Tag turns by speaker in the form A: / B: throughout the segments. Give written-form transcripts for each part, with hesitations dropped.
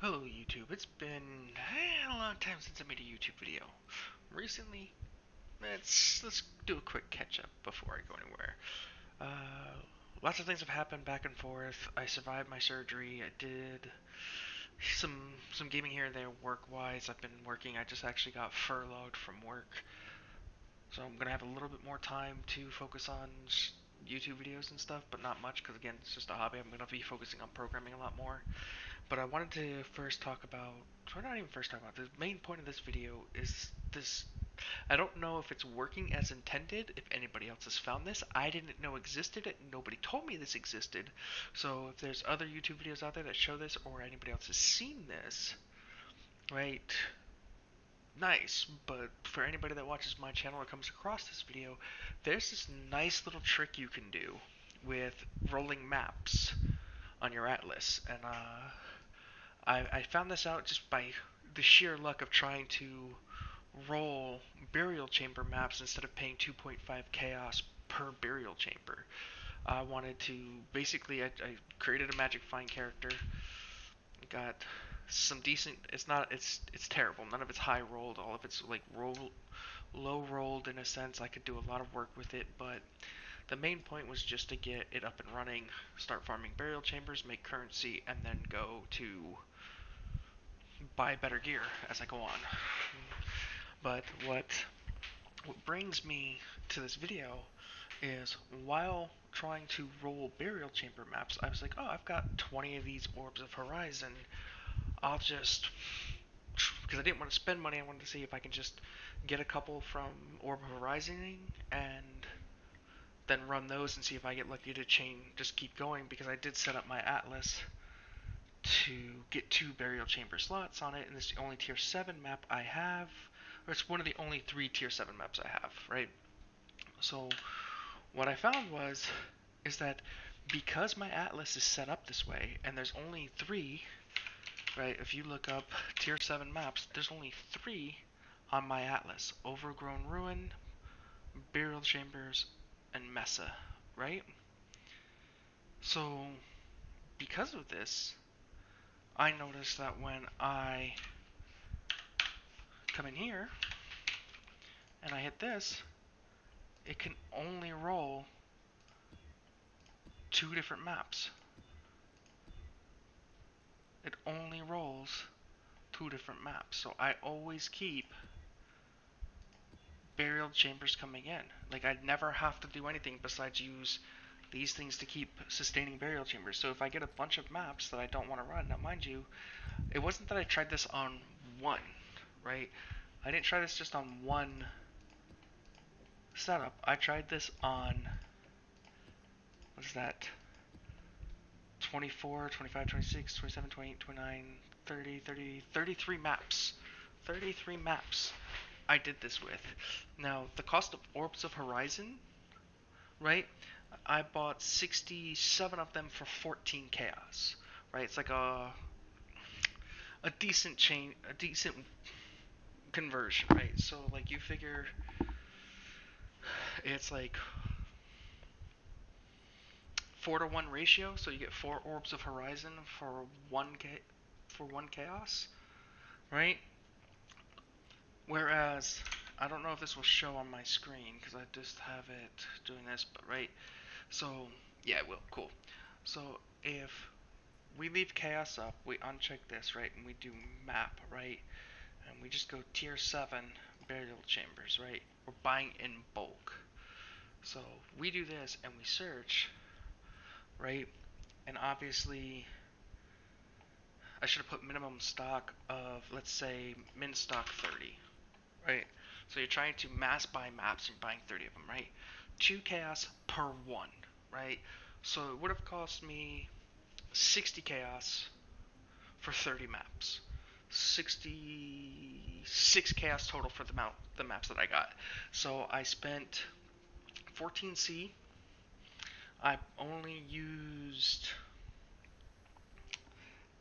A: Hello YouTube, it's been a long time since I made a YouTube video. Recently, let's do a quick catch up before I go anywhere. Lots of things have happened back and forth. I survived my surgery. I did some gaming here and there work wise. I've been working. I just actually got furloughed from work, so I'm gonna have a little bit more time to focus on YouTube videos and stuff, but not much because again, it's just a hobby. I'm gonna be focusing on programming a lot more. But I wanted to first talk about, or not even first talk about, the main point of this video is this. I don't know if it's working as intended, if anybody else has found this. I didn't know existed, nobody told me this existed. So if there's other YouTube videos out there that show this, or anybody else has seen this, right, nice. But for anybody that watches my channel or comes across this video, there's this nice little trick you can do with rolling maps on your atlas. And I found this out just by the sheer luck of trying to roll burial chamber maps instead of paying 2.5 chaos per burial chamber. I wanted to basically I created a magic find character, got some decent. It's terrible. None of it's high rolled. All of it's like low rolled in a sense. I could do a lot of work with it, but the main point was just to get it up and running, start farming burial chambers, make currency, and then go to buy better gear as I go on. But what brings me to this video is while trying to roll burial chamber maps, I was like, oh, I've got 20 of these orbs of horizon. I'll just, because I didn't want to spend money, I wanted to see if I can just get a couple from Orb of Horizoning and then run those and see if I get lucky to just keep going, because I did set up my atlas to get 2 burial chamber slots on it, and it's the only tier 7 map I have, or it's one of the only 3 tier 7 maps I have, right? So what I found is that because my atlas is set up this way, and there's only 3, right? If you look up tier 7 maps, there's only 3 on my atlas: Overgrown Ruin, Burial Chambers, and Mesa, right? So because of this, I noticed that when I come in here and I hit this, it can only roll 2 different maps. It only rolls 2 different maps. So I always keep burial chambers coming in. Like, I'd never have to do anything besides use these things to keep sustaining burial chambers. So if I get a bunch of maps that I don't want to run, now mind you, it wasn't that I tried this on one, right? I didn't try this just on one setup. I tried this on, what's that, 24, 25, 26, 27, 28, 29, 30, 30, 33 maps. 33 maps I did this with. Now, the cost of Orbs of Horizon, right? I bought 67 of them for 14 chaos, right? It's like a decent a decent conversion, right? So like you figure it's like 4-to-1 ratio, so you get 4 Orbs of Horizon for 1 chaos, right? Whereas I don't know if this will show on my screen because I just have it doing this, but right. So yeah, it will. Cool. So if we leave chaos up, we uncheck this, right, and we do map, right, and we just go tier 7 burial chambers, right. We're buying in bulk. So we do this and we search, right, and obviously I should have put minimum stock of, let's say, min stock 30, right? So you're trying to mass buy maps and buying 30 of them, right? 2 chaos per 1, right? So it would have cost me 60 chaos for 30 maps. 66 chaos total for the maps that I got. So I spent 14C. I only used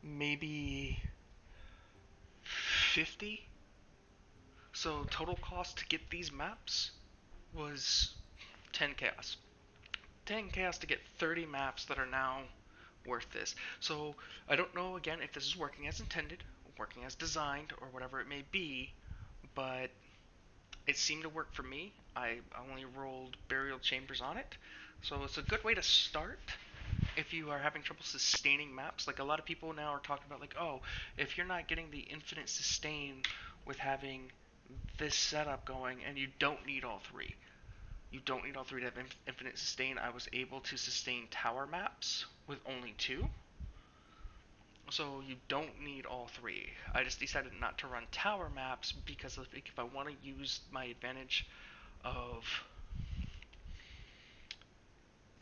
A: maybe 50. So total cost to get these maps was 10 chaos. 10 chaos to get 30 maps that are now worth this. So I don't know again if this is working as intended, working as designed, or whatever it may be, but it seemed to work for me. I only rolled burial chambers on it, so it's a good way to start if you are having trouble sustaining maps. Like a lot of people now are talking about, like, oh, if you're not getting the infinite sustain with having this setup going, and you don't need all three. You don't need all three to have infinite sustain. I was able to sustain tower maps with only two, so you don't need all three. I just decided not to run tower maps because if I want to use my advantage of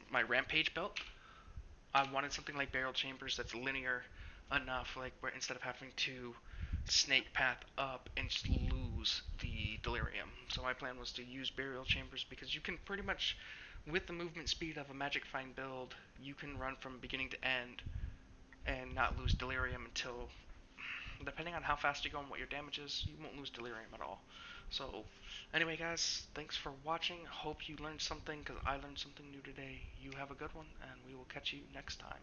A: my rampage belt, I wanted something like burial chambers that's linear enough, like where instead of having to snake path up and just lose the delirium. So my plan was to use burial chambers because you can pretty much, with the movement speed of a Magic Find build, you can run from beginning to end and not lose delirium until, depending on how fast you go and what your damage is, you won't lose delirium at all. So, anyway, guys, thanks for watching. Hope you learned something, because I learned something new today. You have a good one, and we will catch you next time.